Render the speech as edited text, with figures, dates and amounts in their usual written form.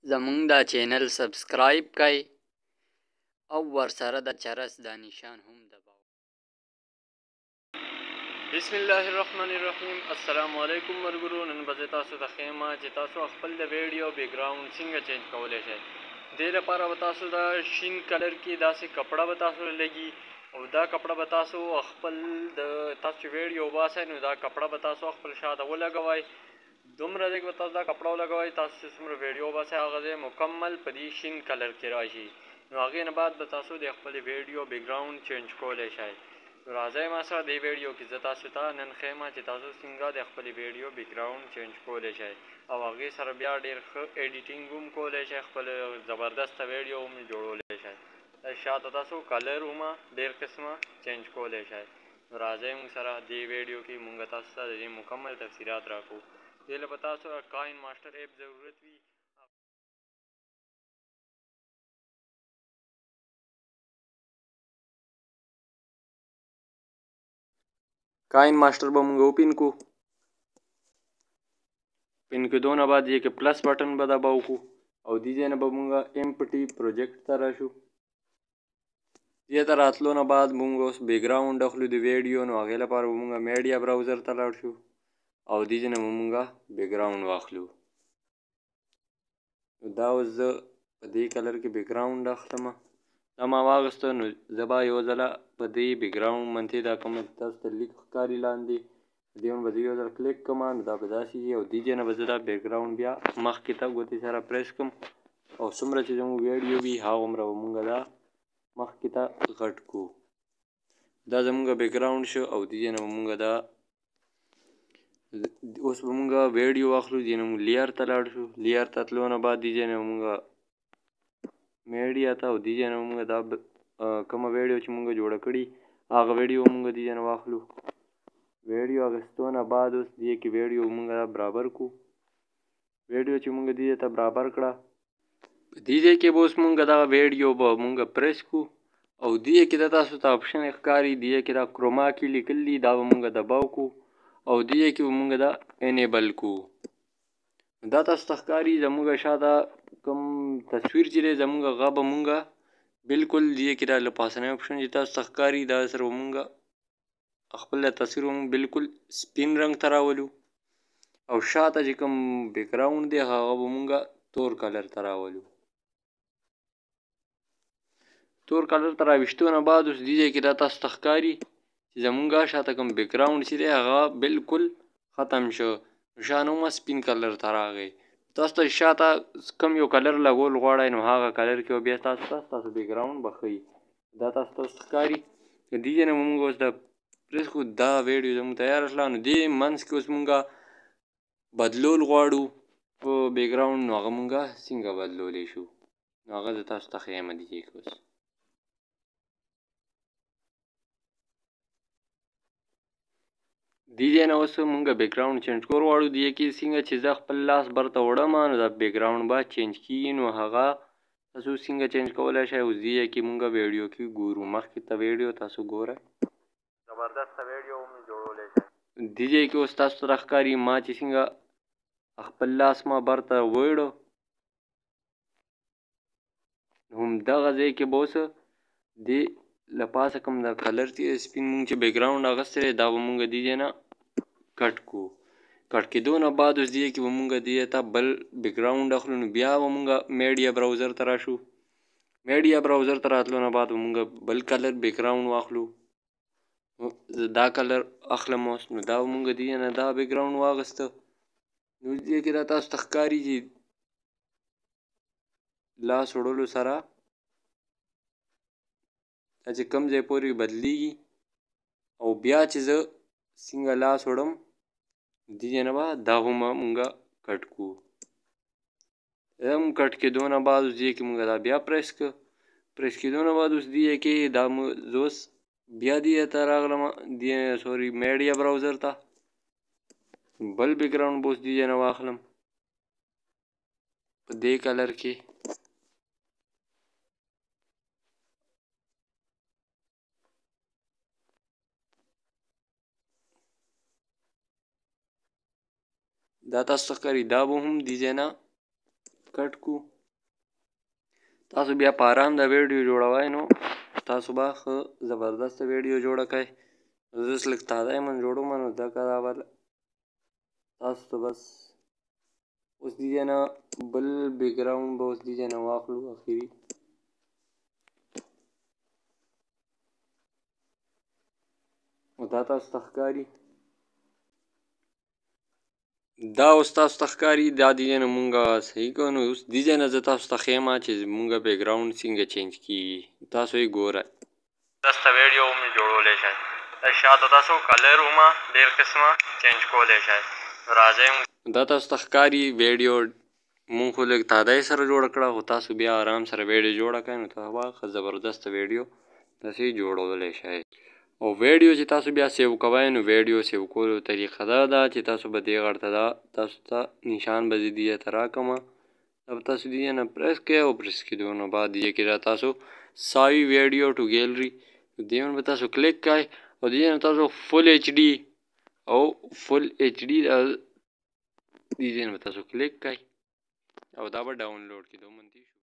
زمونږ دا چینل سبسکرایب کړئ او ورسره د چرس دا نشان هم دباو. بسم الله الرحمن الرحیم. السلام علیکم مرګرو. نن به تاسو ته ښیم چې تاسو خپل د ویډیو بیک ګراوند څنګه چینج کولی شئ. دې لپاره به تاسو دا شین کلر کې داسې کپړه به تاسو لګي او دا کپړه به تاسو خپل د تاسو چې ویډیو وباسئ نو دا کپړه به تاسو خپل شاته ولګوئ. دومره لږ به تاسو دا کپړه ولګوئ تاسو چې څومره ویډیو وباسئ هغه ځای مکمل په دې شین کلر کې راشي. نو هغې نه بعد به تاسو د خپل ویډیو بیک ګراوند چینج کولی شئ. راځئ ما سره دې ویډیو کې زه تاسو ته نن ښیم چې تاسو څنګه د خپلې ویډیو بیک ګراوند چینج کولی شئ او هغې سره بیا ډېر ښه ایډیټینګ هم کولی شئ، خپل زبردسته ویډیو هم جوړولی شئ. شاته تاسو کلر هم ډېر قسمه چینج کولی شئ. نو راځئ موږ سره دې ویډیو کې موږ تاسو ته د دې مکمل تفصیلات راکوو. دې له به تاسو کاین ماسټر ایپ ضرورت وي. کاین ماسټر به موږ اوپن کو. پن کېدو نه بعد یې کې پلس بټن به دباو کو او دې ځای نه به موږ امپټي پروجیکټ ته راشو. دې ته راتلو نه بعد موږ اوس بیک ګراوند اخلو د ویډیو، نو هغې لپاره به موږ میډیا براوزر ته لاړ شو او دې ځای نه به موږ بیک ګراوند واخلو. دا اوس زه په دې کلر کې بیک ګراوند اخلم. دا ما واخیسته نو زه به یو ځله په دې بیک ګراوند منتې دا کومه تاسو ته لیک ښکاري لاندې دې باندې به زه یو ځل کلیک کړم نو دا به داسې وي او دې ځای نه به زه دا بیک ګراوند بیا مخکې ته ګوتې سره پریس کړم او څومره چې زموږ ویډیو وي هغومره به موږ دا مخکې ته غټ کړو. دا زموږ بیک ګراوند شو او دې ځای نه به موږ دا اوس به موږ ویډیو واخلو. دې نه موږ لیر ته لاړ شو. لیر ته تلو نه بعد دې ځای نه موږ میډیا ته او دې ځای نه موږ دا کومه ویډیو چې موږ جوړه کړي هغه ویډیو موږ دې ځای نه واخلو. ویډیو اخیستو نه بعد اوس دې کې ویډیو موږ برابر کړو. ویډیو چې موږ دې ته برابر کړه په دې ځای کې به اوس موږ دغه ویډیو به موږ پریس کړو او دې کې د تاسو ته آپشن ښکاري دې کې دا کروما کې لیکل دي دا به موږ دباو کړو او دې کې به موږ دا انیبل کړو. دا تاسو ته ښکاري زموږ شاته کوم تصویر چې دی زموږ هغه به موږ بالکل دې کې دا له پاسنی آپشن چې تاسو ته ښکاري دا سره به موږ خپل تصویر به موږ بالکل سپین رنګ ته راولو او شاته چې کوم بیک ګراوند دی هغه به موږ تور کلر ته راولو. تور کلر ته راویشتو نه بعد اوس دې ځای کې دا تاسو ته ښکاري چې زموږ شاته کوم بیک ګراوند چې دی هغه بالکل ختم شو. شا نه هم سپین کلر ته راغی. تاسو ته شاته کوم یو کلر لګول غواړئ نو هغه کلر کې به بیا تاسو بیک ګراوند به ښیي. دا تاسو ته ښکاري. دې ځای نه به موږ اوس دا پریس کړو. دا ویډیو زموږ تیاره شوه. نو دې منځ کې اوس موږ بدلول غواړو په بیک ګراوند نو هغه موږ څنګه بدلولی شو نو هغه زه تاسو ته ښیم دې ځای کې اوس. دې ځای نه اوس موږ بیک ګراوند چینج کول غواړو. دې کې څنګه چې زه خپل لاس برته وړم نو دا بیک ګراوند به چینج کېږي نو هغه تاسو څنګه چینج کولی شئ اوس دې ځای کې موږ ویډیو کې ګورو. مخکې ته ویډیو تاسو ګورئ زبردسته ویډیو هم جوړولی شئ. دې ځای کې اوس تاسو ته ښکاري ما چې څنګه خپل لاس ما برته وړو همدغه ځای کې به اوس دې له پاسه کوم دا کلر چې سپین مونږ چې بیک ګراوند اخیستی دی دا به مونږ دې ځای نه کټ کړو. کټ کېدو نه بعد اوس دې کې به مونږ دې ته بل بیک ګراوند اخلو نو بیا به مونږ میډیا براوزر ته راشو. میډیا براوزر ته راتلو نه بعد به مونږ بل کلر بیک ګراوند واخلو. دا کلر اخلم اوس نو دا به مونږ دې نه دا بیک ګراوند واخیسته. نو دې کې دا تاسو ته ښکاري چې لاس وړلو سره دا چې کوم ځای پورې بدلیږي او بیا چې زه څنګه لاس وړم دې ځای نه به دا هم مونږ کټ کړو. دا هم کټ کېدو نه بعد اوس دې کې مونږ دا بیا پریس کړه. پریس کېدو نه بعد اوس دې ځای کې دا زه اوس بیا دې ته راغلم سوري میډیا براوزر ته بل بیک ګراوند به اوس دې ځای نه واخلم په دې کلر کې. دا تاسو ته ښکاري دا به هم دې ځای نه کټ کو. تاسو بیا په آرام دا ویډیو جوړوئ نو تاسو به ښه زبردسته ویډیو جوړه کړئ. زه اوس لږ تازه یم جوړومه نو ځکه دا به تاسو ته بس اوس دې ځای نه بل بیک ګراؤنډ به اوس دې ځای نه واخلو اخري. دا تاسو ته ښکاري، دا اوس تاسو ته ښکاري، دا دې ځای نه مونږ صحیح کړو. نو اوس دې ځای نه زه تاسو ته ښیم چې مونږ بیک ګراؤنډ څنګه چینج کېږي. تاسو یې ګورئ. داسته ویډیو هم جوړولی شئ. شاته تاسو کلر هم ډېر قسمه چینج کولی شئ. راځئ دا تاسو ته ښکاري ویډیو مونږ خو لږ تازه یې سره جوړه کړه، خو تاسو بیا آرام سره ویډیو جوړه کړئ نو تاسو به ښه زبردسته ویډیو داسې جوړولی شئ. او ویډیو چې تاسو بیا سیو کوئ نو ویډیو سیو کولو طریقه دا ده چې تاسو به دې غړ ته دا تاسو ته نشان به زه دې ځای ته راکړمه. دا به تاسو دې ځای نه پریس کړئ او پریس کېدو نه بعد دې ځای کې را تاسو ساوي ویډیو ټو ګیلري دې باندې به تاسو کلیک کړئ او دې ځای نه تاسو فل ایچ ډي او فل ایچ ډي دې ځای نه به تاسو کلیک کړئ او دا به ډاونلوډ کېدو منتي شو.